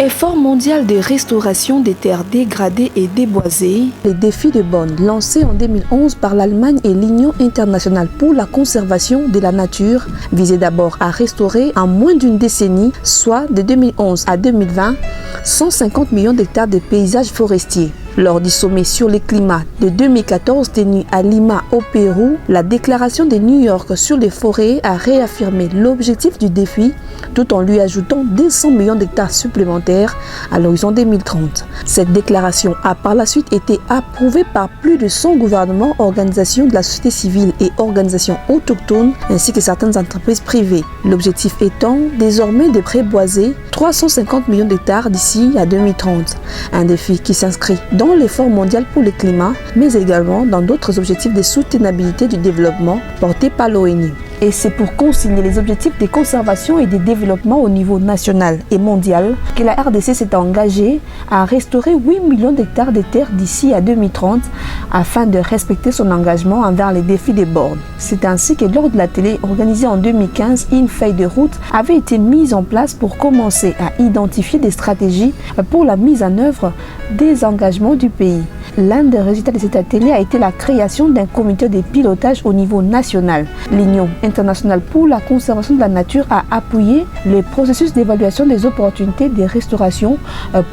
Effort mondial de restauration des terres dégradées et déboisées, les défis de Bonn, lancés en 2011 par l'Allemagne et l'Union internationale pour la conservation de la nature, visaient d'abord à restaurer en moins d'une décennie, soit de 2011 à 2020, 150 millions d'hectares de paysages forestiers. Lors du sommet sur le climat de 2014 tenu à Lima au Pérou, la déclaration de New York sur les forêts a réaffirmé l'objectif du défi tout en lui ajoutant 200 millions d'hectares supplémentaires à l'horizon 2030. Cette déclaration a par la suite été approuvée par plus de 100 gouvernements, organisations de la société civile et organisations autochtones ainsi que certaines entreprises privées. L'objectif étant désormais de préboiser 350 millions d'hectares d'ici à 2030. Un défi qui s'inscrit dans l'effort mondial pour le climat, mais également dans d'autres objectifs de soutenabilité du développement portés par l'ONU. Et c'est pour concilier les objectifs de conservation et de développement au niveau national et mondial que la RDC s'est engagée à restaurer 8 millions d'hectares de terres d'ici à 2030 afin de respecter son engagement envers les défis de Bonn. C'est ainsi que lors de la télé organisée en 2015, une feuille de route avait été mise en place pour commencer à identifier des stratégies pour la mise en œuvre des engagements du pays. L'un des résultats de cet atelier a été la création d'un comité de pilotage au niveau national. L'Union internationale pour la conservation de la nature a appuyé le processus d'évaluation des opportunités de restauration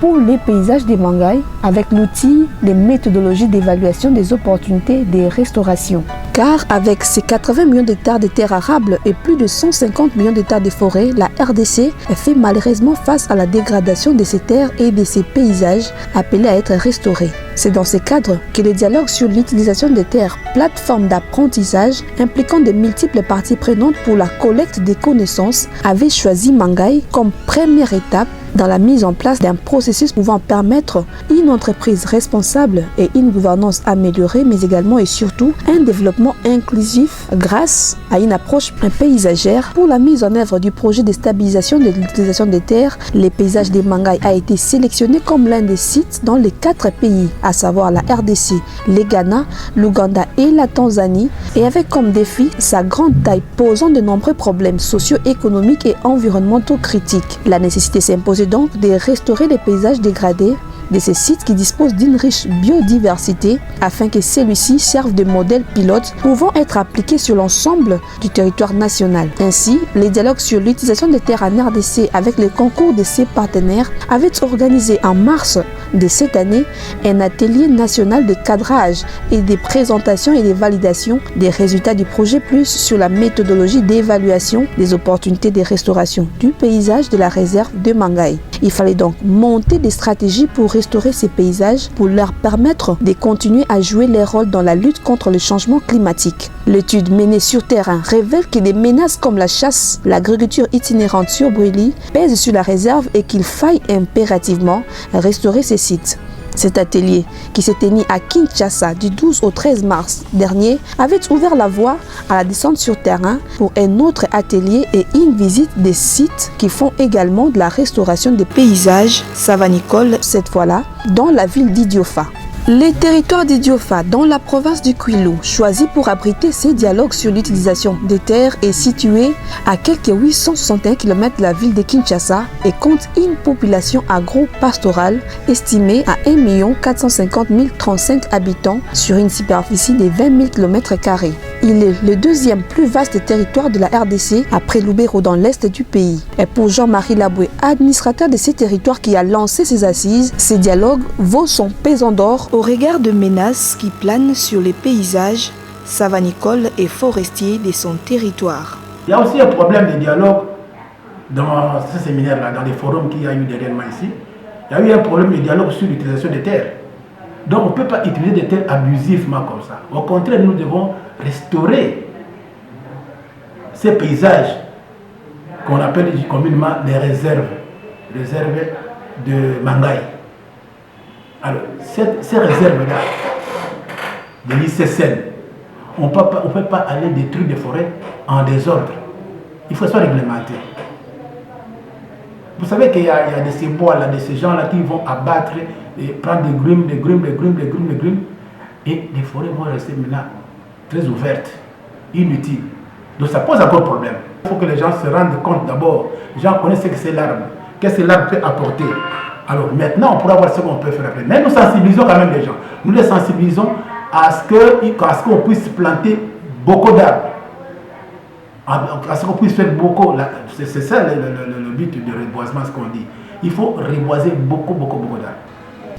pour les paysages des Mangaï avec l'outil des méthodologies d'évaluation des opportunités de restauration. Car avec ses 80 millions d'hectares de terres arables et plus de 150 millions d'hectares de forêts, la RDC fait malheureusement face à la dégradation de ces terres et de ces paysages appelés à être restaurés. C'est dans ce cadre que le dialogue sur l'utilisation des terres, plateforme d'apprentissage impliquant de multiples parties prenantes pour la collecte des connaissances, avait choisi Mangaï comme première étape dans la mise en place d'un processus pouvant permettre une entreprise responsable et une gouvernance améliorée, mais également et surtout un développement inclusif grâce à une approche paysagère. Pour la mise en œuvre du projet de stabilisation de l'utilisation des terres, les paysages des Mangaï a été sélectionné comme l'un des sites dans les 4 pays, à savoir la RDC, le Ghana, l'Ouganda et la Tanzanie, et avec comme défi sa grande taille posant de nombreux problèmes socio-économiques et environnementaux critiques. La nécessité s'imposait donc de restaurer les paysages dégradés de ces sites qui disposent d'une riche biodiversité afin que celui-ci servent de modèle pilote pouvant être appliqué sur l'ensemble du territoire national. Ainsi, les dialogues sur l'utilisation des terres en RDC avec le concours de ses partenaires avaient organisé en mars de cette année un atelier national de cadrage et de présentation et de validation des résultats du projet plus sur la méthodologie d'évaluation des opportunités de restauration du paysage de la réserve de Mangaï. Il fallait donc monter des stratégies pour restaurer ces paysages pour leur permettre de continuer à jouer leur rôle dans la lutte contre le changement climatique. L'étude menée sur terrain révèle que des menaces comme la chasse, l'agriculture itinérante sur brûlis pèsent sur la réserve et qu'il faille impérativement restaurer ces sites. Cet atelier, qui s'est tenu à Kinshasa du 12 au 13 mars dernier, avait ouvert la voie à la descente sur terrain pour un autre atelier et une visite des sites qui font également de la restauration des paysages savanicole, cette fois-là, dans la ville d'Idiofa. Les territoires d'Idiofa, dans la province du Kwilu, choisi pour abriter ces dialogues sur l'utilisation des terres, est situé à quelques 861 km de la ville de Kinshasa et compte une population agro-pastorale estimée à 1 450 035 habitants sur une superficie de 20 000 km². Il est le deuxième plus vaste territoire de la RDC après Lubero dans l'est du pays. Et pour Jean-Marie Laboué, administrateur de ces territoires qui a lancé ces assises, ces dialogues vaut son pesant d'or au regard de menaces qui planent sur les paysages savanicoles et forestiers de son territoire. Il y a aussi un problème de dialogue dans ce séminaire-là, dans les forums qu'il y a eu dernièrement ici. Il y a eu un problème de dialogue sur l'utilisation des terres. Donc on ne peut pas utiliser des terres abusivement comme ça. Au contraire, nous devons restaurer ces paysages qu'on appelle communément les réserves de Mangaï. Alors, ces réserves-là, de l'ICCN, on ne peut pas aller détruire des forêts en désordre. Il faut soit réglementé. Vous savez qu'il y a de ces bois-là, de ces gens-là qui vont abattre et prendre des grumes, et les forêts vont rester maintenant très ouvertes, inutiles. Donc ça pose encore problème. Il faut que les gens se rendent compte d'abord. Les gens connaissent ce que c'est l'arbre, qu'est-ce que l'arbre peut apporter. Alors maintenant, on pourra voir ce qu'on peut faire après. Mais nous sensibilisons quand même les gens. Nous les sensibilisons à ce qu'on puisse planter beaucoup d'arbres. À ce qu'on puisse faire beaucoup. C'est ça le but du reboisement, ce qu'on dit. Il faut reboiser beaucoup d'arbres.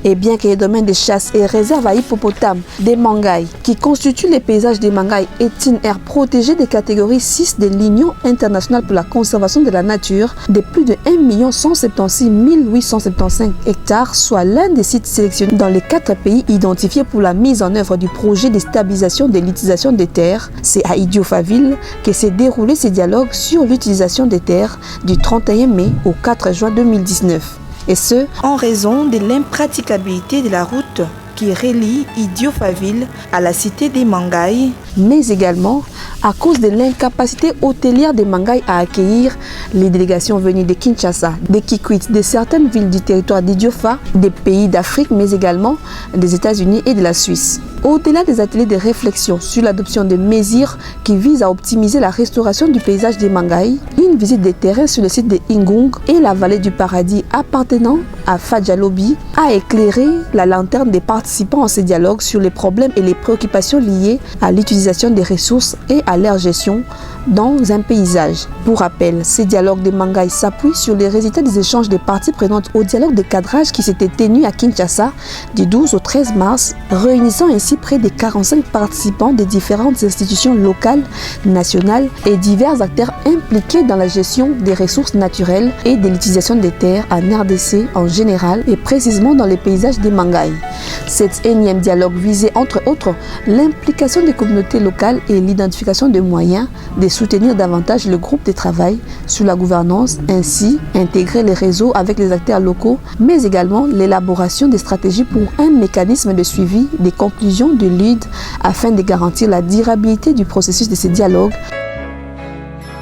Et bien que les domaines de chasse et réserves à hippopotames des Mangaï, qui constituent les paysages des Mangaï, est une aire protégée des catégories 6 de l'Union internationale pour la conservation de la nature, de plus de 1 176 875 hectares, soit l'un des sites sélectionnés dans les 4 pays identifiés pour la mise en œuvre du projet de stabilisation de l'utilisation des terres. C'est à Idiofaville que s'est déroulé ce dialogue sur l'utilisation des terres du 31 mai au 4 juin 2019. Et ce, en raison de l'impraticabilité de la route qui relie Idiofaville à la cité des Mangaï, mais également à cause de l'incapacité hôtelière des Mangaï à accueillir les délégations venues de Kinshasa, de Kikwit, de certaines villes du territoire d'Idiofa, des pays d'Afrique, mais également des États-Unis et de la Suisse. Au-delà des ateliers de réflexion sur l'adoption de mesures qui visent à optimiser la restauration du paysage des Mangaï, une visite des terrains sur le site de Ingung et la vallée du paradis appartenant à Fadjalobi a éclairé la lanterne des participants à ce dialogue sur les problèmes et les préoccupations liées à l'utilisation des ressources et à leur gestion dans un paysage. Pour rappel, ces dialogues des Mangaï s'appuient sur les résultats des échanges des parties prenantes au dialogue de cadrage qui s'était tenu à Kinshasa du 12 au 13 mars, réunissant ainsi près de 45 participants des différentes institutions locales, nationales et divers acteurs impliqués dans la gestion des ressources naturelles et de l'utilisation des terres en RDC en général et précisément dans les paysages des Mangaï. Cet énième dialogue visait entre autres l'implication des communautés locales et l'identification de moyens de soutenir davantage le groupe de travail sur la gouvernance, ainsi intégrer les réseaux avec les acteurs locaux, mais également l'élaboration des stratégies pour un mécanisme de suivi des conclusions de l'UID afin de garantir la durabilité du processus de ces dialogues.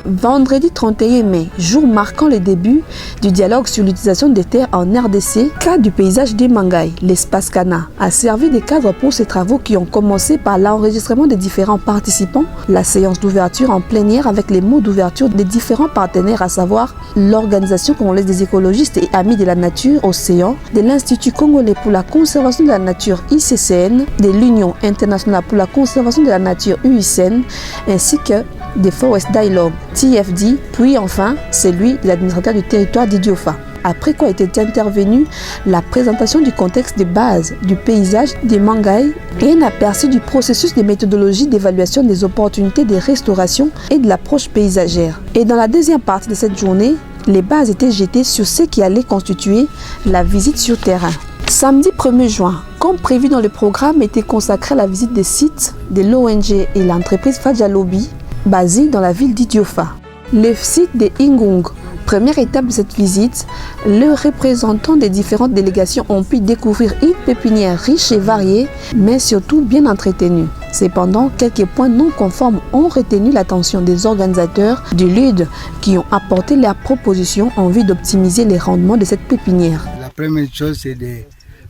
Vendredi 31 mai, jour marquant le début du dialogue sur l'utilisation des terres en RDC, cas du paysage des Mangaï, l'espace Cana a servi de cadre pour ces travaux qui ont commencé par l'enregistrement des différents participants, la séance d'ouverture en plein air avec les mots d'ouverture des différents partenaires, à savoir l'Organisation congolaise des écologistes et amis de la nature Océan, de l'Institut congolais pour la conservation de la nature ICCN, de l'Union internationale pour la conservation de la nature UICN, ainsi que des Forest Dialogue, TFD, puis enfin celui de l'administrateur du territoire d'Idiofa. Après quoi était intervenue la présentation du contexte de base du paysage des Mangaï et un aperçu du processus des méthodologies d'évaluation des opportunités de restauration et de l'approche paysagère. Et dans la deuxième partie de cette journée, les bases étaient jetées sur ce qui allait constituer la visite sur terrain. Samedi 1er juin, comme prévu dans le programme, était consacré à la visite des sites de l'ONG et l'entreprise Fadjalobi, basée dans la ville d'Idiofa. Le site de Ingung, première étape de cette visite, les représentants des différentes délégations ont pu découvrir une pépinière riche et variée, mais surtout bien entretenue. Cependant, quelques points non conformes ont retenu l'attention des organisateurs du LUD qui ont apporté leurs propositions en vue d'optimiser les rendements de cette pépinière. La première chose, c'est de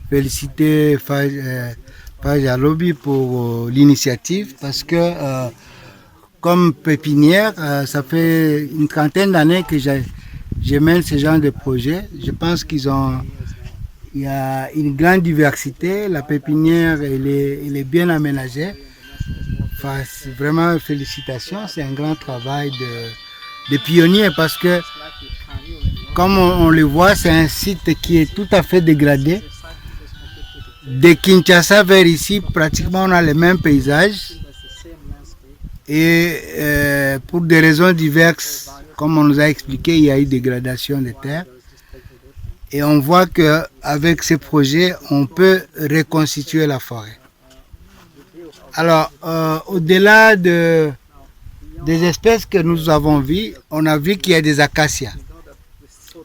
féliciter Fadjalobi pour l'initiative parce que comme pépinière, ça fait une trentaine d'années que je mène ce genre de projet. Je pense il y a une grande diversité. La pépinière, elle est bien aménagée. Enfin, vraiment félicitations. C'est un grand travail de pionnier parce que, comme on le voit, c'est un site qui est tout à fait dégradé. De Kinshasa vers ici, pratiquement, on a les mêmes paysages. Et pour des raisons diverses, comme on nous a expliqué, il y a eu dégradation des terres. Et on voit qu'avec ces projets, on peut reconstituer la forêt. Alors, au-delà des espèces que nous avons vues, on a vu qu'il y a des acacias.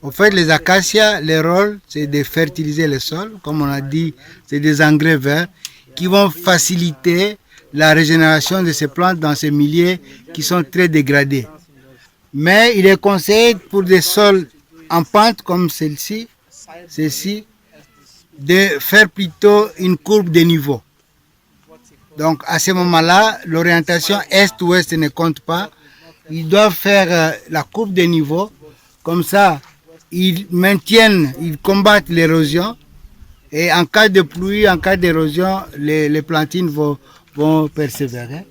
En fait, les acacias, leur rôle, c'est de fertiliser le sol. Comme on a dit, c'est des engrais verts qui vont faciliter la régénération de ces plantes dans ces milieux qui sont très dégradés. Mais il est conseillé pour des sols en pente comme celle-ci, de faire plutôt une courbe de niveau. Donc à ce moment-là, l'orientation est-ouest ne compte pas. Ils doivent faire la courbe de niveau. Comme ça, ils maintiennent, ils combattent l'érosion. Et en cas de pluie, en cas d'érosion, les plantines vont persévérer.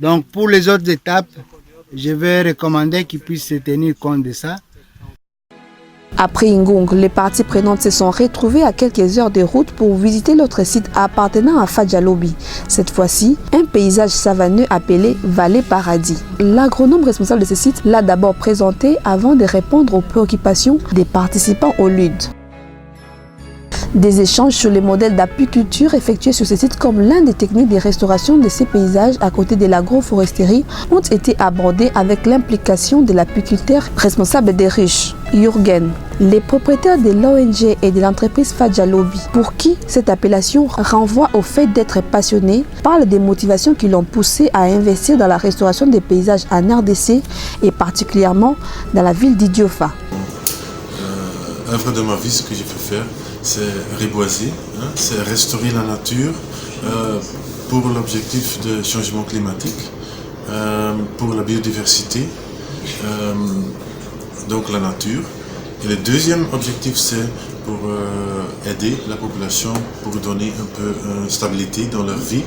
Donc pour les autres étapes, je vais recommander qu'ils puissent se tenir compte de ça. Après Ngung, les parties prenantes se sont retrouvées à quelques heures de route pour visiter l'autre site appartenant à Fadjalobi. Cette fois-ci, un paysage savanneux appelé Vallée Paradis. L'agronome responsable de ce site l'a d'abord présenté avant de répondre aux préoccupations des participants au LUD. Des échanges sur les modèles d'apiculture effectués sur ce site comme l'un des techniques de restauration de ces paysages à côté de l'agroforesterie ont été abordés avec l'implication de l'apiculteur responsable des ruches, Jürgen. Les propriétaires de l'ONG et de l'entreprise Fadjalobi, pour qui cette appellation renvoie au fait d'être passionnés, parlent des motivations qui l'ont poussé à investir dans la restauration des paysages en RDC et particulièrement dans la ville d'Idiofa. Œuvre de ma vie, ce que j'ai fait faire, c'est reboiser, c'est restaurer la nature pour l'objectif de changement climatique, pour la biodiversité, donc la nature. Et le deuxième objectif, c'est pour aider la population, pour donner un peu stabilité dans leur vie,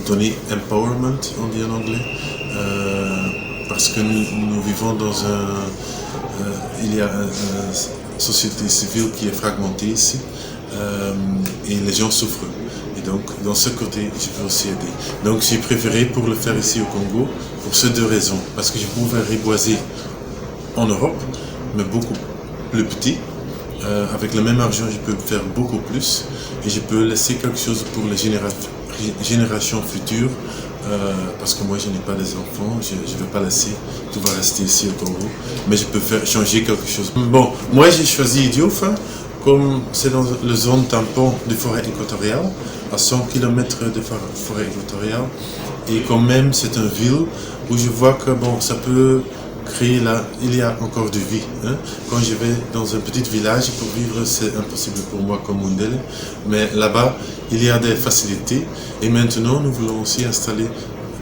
donner empowerment, on dit en anglais, parce que nous vivons dans il y a une société civile qui est fragmentée ici et les gens souffrent. Et donc, dans ce côté, je peux aussi aider. Donc, j'ai préféré pour le faire ici au Congo, pour ces deux raisons. Parce que je pouvais reboiser en Europe, mais beaucoup plus petit. Avec le même argent, je peux faire beaucoup plus. Et je peux laisser quelque chose pour les générations futures. Parce que moi je n'ai pas des enfants, je ne vais pas laisser, tout va rester ici au Congo, mais je peux faire changer quelque chose. Bon, moi j'ai choisi Idiofa, comme c'est dans la zone tampon de forêt équatoriale, à 100 km de forêt équatoriale, et quand même c'est une ville où je vois que bon, ça peut créer là, il y a encore de vie. Quand je vais dans un petit village pour vivre, c'est impossible pour moi comme Mundele, mais là-bas, il y a des facilités et maintenant nous voulons aussi installer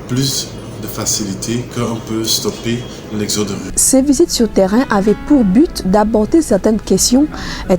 plus de facilités qu'on peut stopper l'exode rural. Ces visites sur terrain avaient pour but d'aborder certaines questions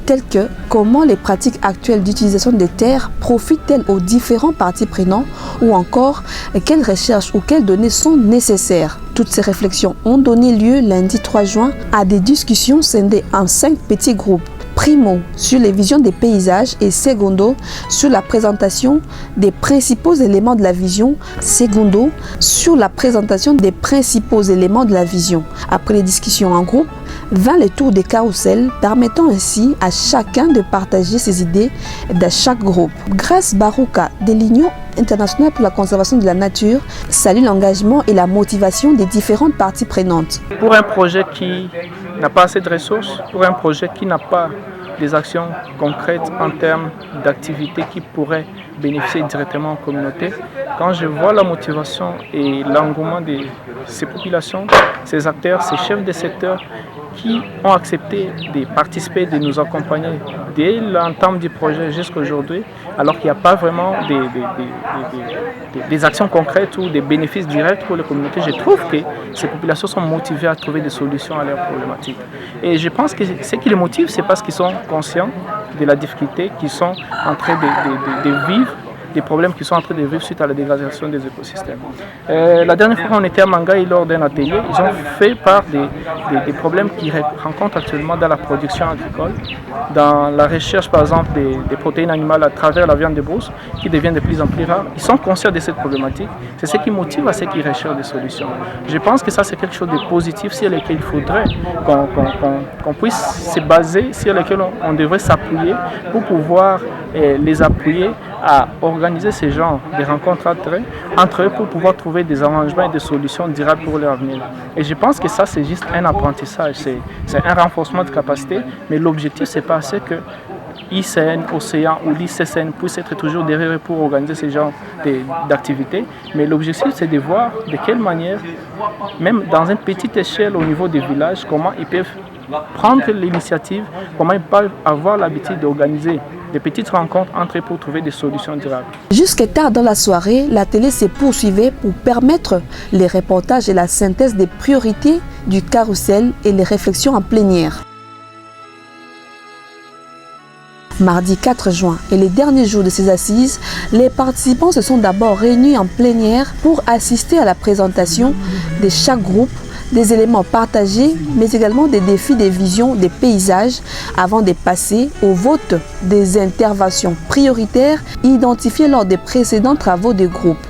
telles que comment les pratiques actuelles d'utilisation des terres profitent-elles aux différents parties prenantes ou encore quelles recherches ou quelles données sont nécessaires. Toutes ces réflexions ont donné lieu lundi 3 juin à des discussions scindées en 5 petits groupes. Primo, sur les visions des paysages et secondo, sur la présentation des principaux éléments de la vision. Secondo, sur la présentation des principaux éléments de la vision. Après les discussions en groupe, vint le tour des carrousels, permettant ainsi à chacun de partager ses idées dans chaque groupe. Grace Barouka de l'Union internationale pour la conservation de la nature salue l'engagement et la motivation des différentes parties prenantes. Pour un projet qui n'a pas assez de ressources, pour un projet qui n'a pas des actions concrètes en termes d'activités qui pourraient bénéficier directement aux communautés, quand je vois la motivation et l'engouement de ces populations, ces acteurs, ces chefs de secteur qui ont accepté de participer, de nous accompagner dès l'entame du projet jusqu'à aujourd'hui, alors qu'il n'y a pas vraiment des actions concrètes ou des bénéfices directs pour les communautés. Je trouve que ces populations sont motivées à trouver des solutions à leurs problématiques. Et je pense que ce qui les motive, c'est parce qu'ils sont conscients de la difficulté qu'ils sont en train de vivre, des problèmes qui sont en train de vivre suite à la dégradation des écosystèmes. La dernière fois, on était à Mangaï lors d'un atelier. Ils ont fait part des problèmes qu'ils rencontrent actuellement dans la production agricole, dans la recherche, par exemple, des protéines animales à travers la viande de brousse, qui devient de plus en plus rare. Ils sont conscients de cette problématique. C'est ce qui motive à ceux qui recherchent des solutions. Je pense que ça, c'est quelque chose de positif sur lequel il faudrait qu'on puisse se baser, sur lequel on devrait s'appuyer pour pouvoir les appuyer à organiser ce genre de rencontres entre eux pour pouvoir trouver des arrangements et des solutions durables pour leur avenir. Et je pense que ça, c'est juste un apprentissage, c'est un renforcement de capacité, mais l'objectif, c'est pas assez que ICN, Océan ou l'ICCN puissent être toujours derrière eux pour organiser ce genre d'activités, mais l'objectif, c'est de voir de quelle manière, même dans une petite échelle au niveau des villages, comment ils peuvent prendre l'initiative, comment ils peuvent avoir l'habitude d'organiser des petites rencontres entre eux pour trouver des solutions durables. Jusqu'à tard dans la soirée, la télé s'est poursuivie pour permettre les reportages et la synthèse des priorités du carrousel et les réflexions en plénière. Mardi 4 juin et les derniers jours de ces assises, les participants se sont d'abord réunis en plénière pour assister à la présentation de chaque groupe, des éléments partagés, mais également des défis, des visions, des paysages, avant de passer au vote des interventions prioritaires identifiées lors des précédents travaux des groupes,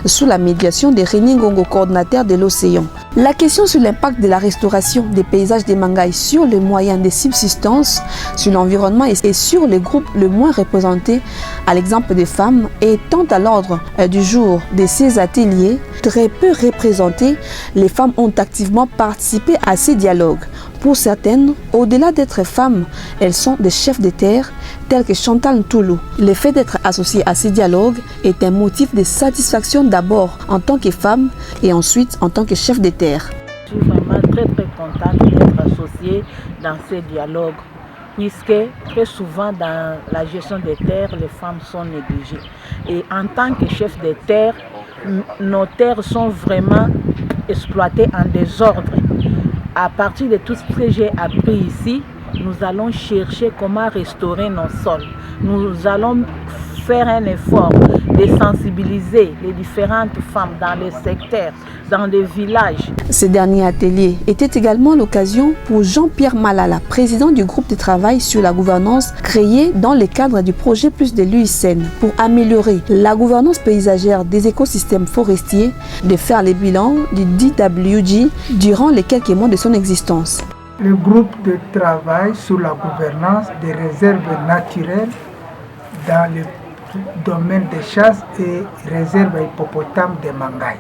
sous la médiation de René Ngongo, coordinateur de l'Océan. La question sur l'impact de la restauration des paysages des Mangaï sur les moyens de subsistance, sur l'environnement et sur les groupes les moins représentés, à l'exemple des femmes, étant à l'ordre du jour de ces ateliers, très peu représentés, les femmes ont activement participé à ces dialogues. Pour certaines, au-delà d'être femmes, elles sont des chefs de terre, tels que Chantal Ntoulou. Le fait d'être associée à ces dialogues est un motif de satisfaction d'abord en tant que femme et ensuite en tant que chef de terre. Je suis vraiment très contente d'être associée dans ces dialogues, puisque très souvent dans la gestion des terres, les femmes sont négligées. Et en tant que chef de terre, nos terres sont vraiment exploitées en désordre. À partir de tout ce que j'ai appris ici, nous allons chercher comment restaurer nos sols. Nous allons faire un effort de sensibiliser les différentes femmes dans les secteurs, dans les villages. Ce dernier atelier était également l'occasion pour Jean-Pierre Malala, président du groupe de travail sur la gouvernance créé dans le cadre du projet Plus de l'UICN pour améliorer la gouvernance paysagère des écosystèmes forestiers, de faire le bilan du DWG durant les quelques mois de son existence. Le groupe de travail sur la gouvernance des réserves naturelles dans le domaine des chasses et réserves hippopotames de Mangaï.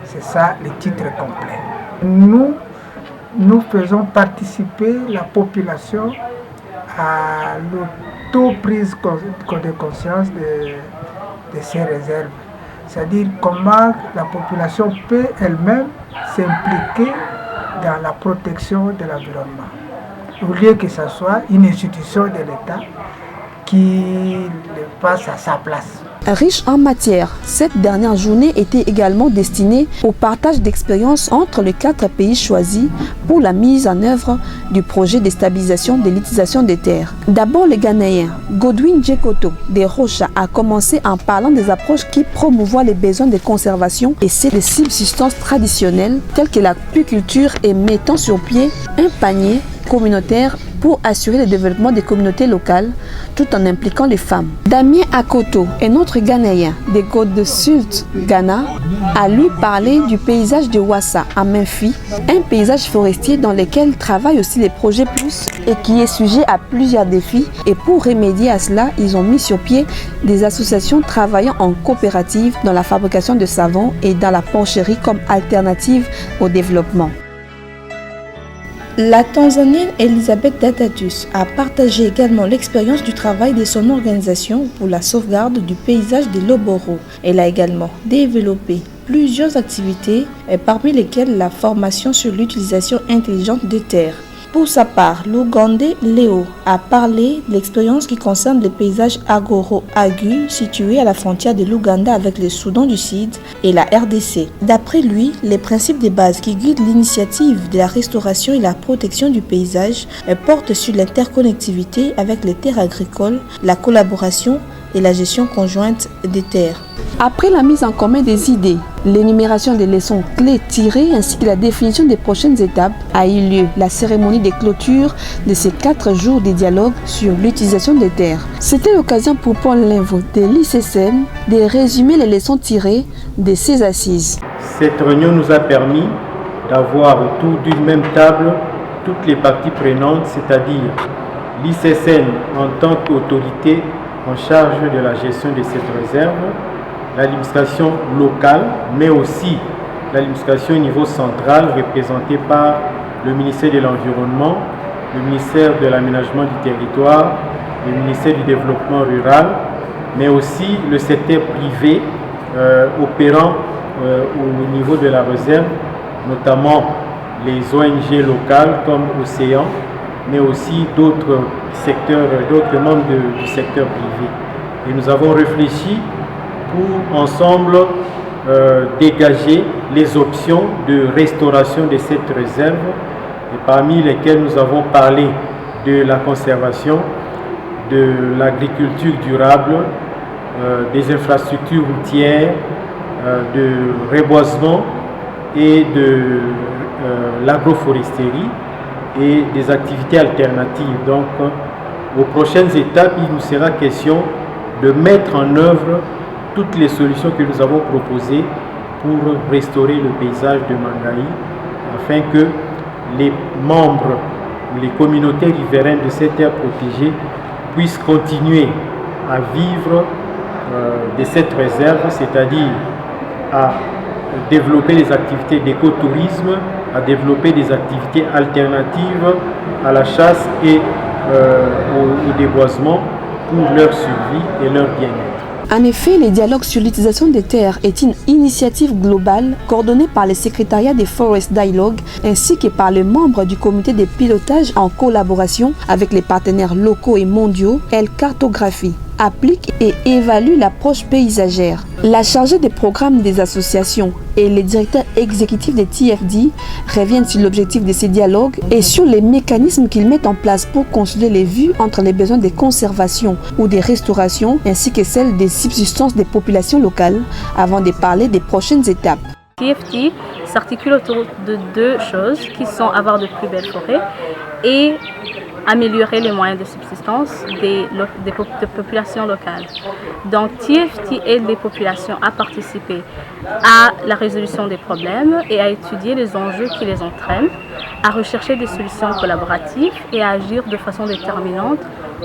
C'est ça le titre complet. Nous faisons participer la population à l'auto-prise de conscience de ces réserves. C'est-à-dire comment la population peut elle-même s'impliquer dans la protection de l'environnement. Au lieu que ce soit une institution de l'État qui le passe à sa place. Riche en matière, cette dernière journée était également destinée au partage d'expériences entre les 4 pays choisis pour la mise en œuvre du projet de stabilisation de l'utilisation des terres. D'abord, le Ghanéen Godwin Djekoto de Rocha a commencé en parlant des approches qui promouvoient les besoins de conservation et de subsistance traditionnelles telles que l'apiculture et mettant sur pied un panier communautaire pour assurer le développement des communautés locales tout en impliquant les femmes. Damien Akoto, un autre Ghanéen des Côtes de Sult, Ghana, a lui parlé du paysage de Wassa à Menfi, un paysage forestier dans lequel travaillent aussi les projets Plus et qui est sujet à plusieurs défis. Et pour remédier à cela, ils ont mis sur pied des associations travaillant en coopérative dans la fabrication de savon et dans la porcherie comme alternative au développement. La Tanzanienne Elisabeth Datatus a partagé également l'expérience du travail de son organisation pour la sauvegarde du paysage de Loboro. Elle a également développé plusieurs activités, parmi lesquelles la formation sur l'utilisation intelligente des terres. Pour sa part, l'Ougandais Léo a parlé de l'expérience qui concerne les paysages agoro-agu situés à la frontière de l'Ouganda avec le Soudan du Sud et la RDC. D'après lui, les principes de base qui guident l'initiative de la restauration et la protection du paysage portent sur l'interconnectivité avec les terres agricoles, la collaboration et la gestion conjointe des terres. Après la mise en commun des idées, l'énumération des leçons clés tirées ainsi que la définition des prochaines étapes, a eu lieu la cérémonie de clôture de ces 4 jours de dialogue sur l'utilisation des terres. C'était l'occasion pour Paul Linvo de l'ICCN de résumer les leçons tirées de ces assises. Cette réunion nous a permis d'avoir autour d'une même table toutes les parties prenantes, c'est-à-dire l'ICCN en tant qu'autorité en charge de la gestion de cette réserve, l'administration locale, mais aussi l'administration au niveau central représentée par le ministère de l'Environnement, le ministère de l'Aménagement du Territoire, le ministère du Développement Rural, mais aussi le secteur privé opérant au niveau de la réserve, notamment les ONG locales comme Océan, mais aussi d'autres secteurs, d'autres membres du secteur privé. Et nous avons réfléchi pour ensemble dégager les options de restauration de cette réserve, et parmi lesquelles nous avons parlé de la conservation, de l'agriculture durable, des infrastructures routières, de reboisement et de l'agroforesterie et des activités alternatives. Donc, aux prochaines étapes, il nous sera question de mettre en œuvre toutes les solutions que nous avons proposées pour restaurer le paysage de Mangaï, afin que les membres ou les communautés riveraines de cette aire protégée puissent continuer à vivre de cette réserve, c'est-à-dire à développer des activités d'écotourisme, à développer des activités alternatives à la chasse et au déboisement pour leur survie et leur bien-être. En effet, le dialogue sur l'utilisation des terres est une initiative globale coordonnée par le secrétariat des Forest Dialogue ainsi que par les membres du comité de pilotage en collaboration avec les partenaires locaux et mondiaux. Elle cartographie, applique et évalue l'approche paysagère. La chargée des programmes des associations et les directeurs exécutifs des TFD reviennent sur l'objectif de ces dialogues et sur les mécanismes qu'ils mettent en place pour concilier les vues entre les besoins de conservation ou de restauration ainsi que celles des subsistances des populations locales avant de parler des prochaines étapes. TFD s'articule autour de deux choses qui sont avoir de plus belles forêts et améliorer les moyens de subsistance des populations locales. Donc TFD aide les populations à participer à la résolution des problèmes et à étudier les enjeux qui les entraînent, à rechercher des solutions collaboratives et à agir de façon déterminante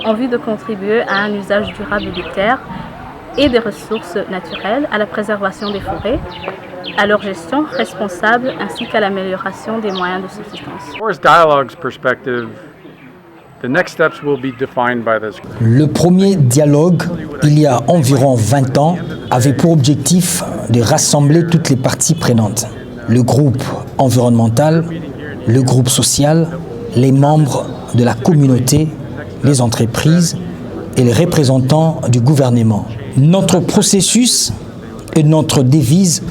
en vue de contribuer à un usage durable des terres et des ressources naturelles, à la préservation des forêts, à leur gestion responsable ainsi qu'à l'amélioration des moyens de subsistance. Le premier dialogue, il y a environ 20 ans, avait pour objectif de rassembler toutes les parties prenantes. Le groupe environnemental, le groupe social, les membres de la communauté, les entreprises et les représentants du gouvernement. Notre processus et notre devise,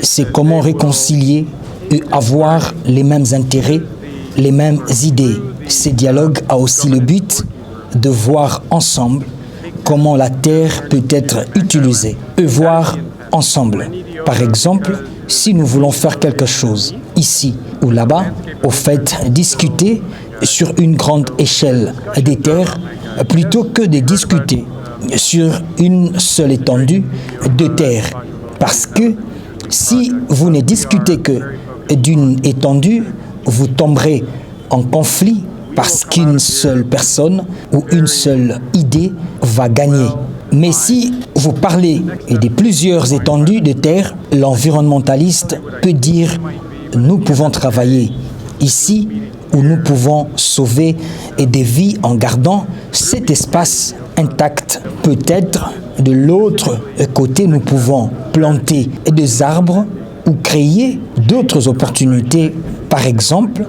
c'est comment réconcilier et avoir les mêmes intérêts, les mêmes idées. Ce dialogue a aussi le but de voir ensemble comment la terre peut être utilisée et voir ensemble. Par exemple, si nous voulons faire quelque chose ici ou là-bas, au fait discuter sur une grande échelle des terres plutôt que de discuter sur une seule étendue de terre. Parce que si vous ne discutez que d'une étendue, vous tomberez en conflit parce qu'une seule personne ou une seule idée va gagner. Mais si vous parlez de plusieurs étendues de terre, l'environnementaliste peut dire « nous pouvons travailler ici où nous pouvons sauver des vies en gardant cet espace intact. Peut-être de l'autre côté, nous pouvons planter des arbres ou créer d'autres opportunités, par exemple,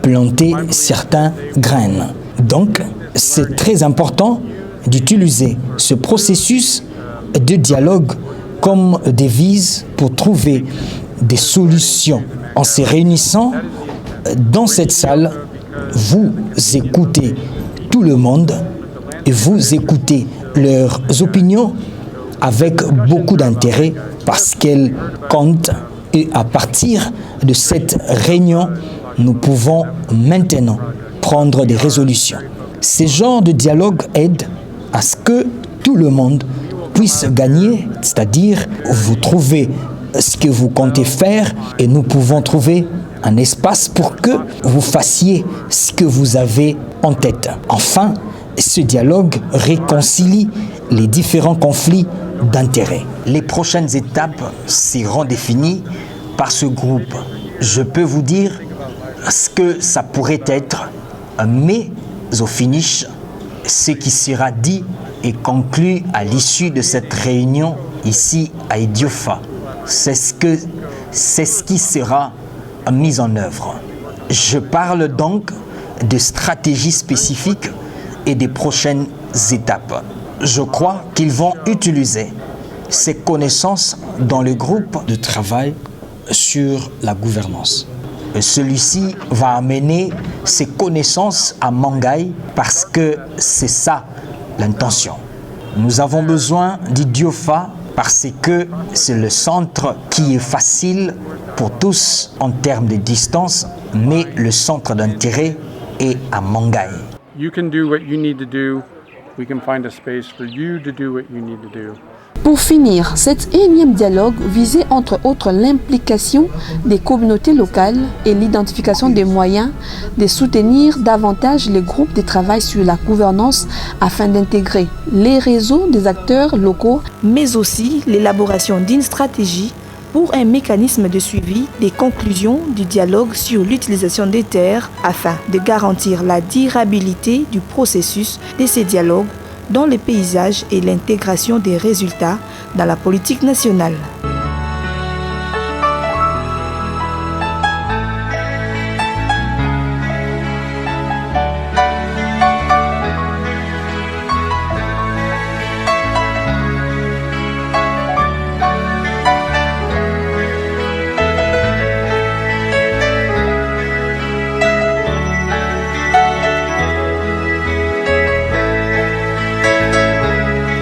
planter certains graines. Donc, c'est très important d'utiliser ce processus de dialogue comme devise pour trouver des solutions. En se réunissant dans cette salle, vous écoutez tout le monde et vous écoutez leurs opinions avec beaucoup d'intérêt parce qu'elles comptent. Et à partir de cette réunion, nous pouvons maintenant prendre des résolutions. Ce genre de dialogue aide à ce que tout le monde puisse gagner, c'est-à-dire vous trouvez ce que vous comptez faire et nous pouvons trouver un espace pour que vous fassiez ce que vous avez en tête. Enfin, ce dialogue réconcilie les différents conflits d'intérêts. Les prochaines étapes seront définies par ce groupe. Je peux vous dire ce que ça pourrait être, mais au finish, ce qui sera dit et conclu à l'issue de cette réunion ici à Idiofa, c'est ce qui sera mis en œuvre. Je parle donc de stratégies spécifiques et des prochaines étapes. Je crois qu'ils vont utiliser ces connaissances dans le groupe de travail sur la gouvernance. Celui-ci va amener ses connaissances à Mangaï parce que c'est ça l'intention. Nous avons besoin d'Idiofa parce que c'est le centre qui est facile pour tous en termes de distance, mais le centre d'intérêt est à Mangaï. You can do what you need to do. We can find a space for you to do what you need to do. Pour finir, cet énième dialogue visait entre autres l'implication des communautés locales et l'identification des moyens de soutenir davantage les groupes de travail sur la gouvernance afin d'intégrer les réseaux des acteurs locaux, mais aussi l'élaboration d'une stratégie pour un mécanisme de suivi des conclusions du dialogue sur l'utilisation des terres afin de garantir la durabilité du processus de ces dialogues dans les paysages et l'intégration des résultats dans la politique nationale.